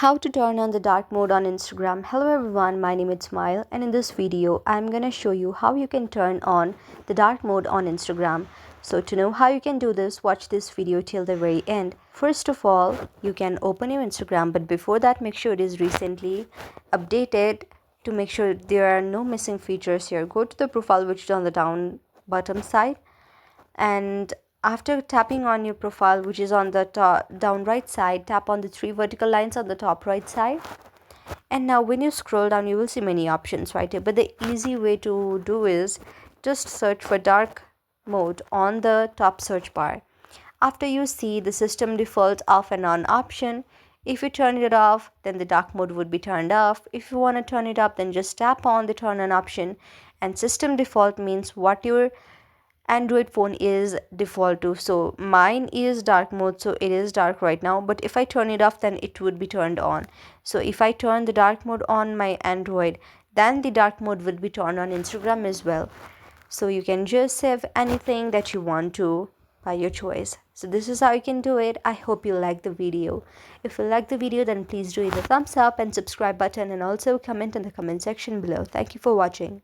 How to turn on the dark mode on Instagram. Hello everyone, my name is Smile, and in this video I'm gonna show you how you can turn on the dark mode on Instagram. So to know how you can do this, watch this video till the very end. First of all, you can open your Instagram, but before that make sure it is recently updated to make sure there are no missing features here. Go to the profile which is on the down bottom side, and after tapping on your profile which is on the down right side, tap on the three vertical lines on the top right side. And now when you scroll down, you will see many options right here, but the easy way to do is just search for dark mode on the top search bar. After you see the system default off and on option, if you turn it off, then the dark mode would be turned off. If you want to turn it up, then just tap on the turn on option. And system default means what your Android phone is default to. So mine is dark mode, so it is dark right now, but if I turn it off, then it would be turned on. So if I turn the dark mode on my Android, then the dark mode will be turned on Instagram as well. So you can just save anything that you want to by your choice. So this is how you can do it. I hope you like the video. If you like the video, then please do hit the thumbs up and subscribe button, and also comment in the comment section below. Thank you for watching.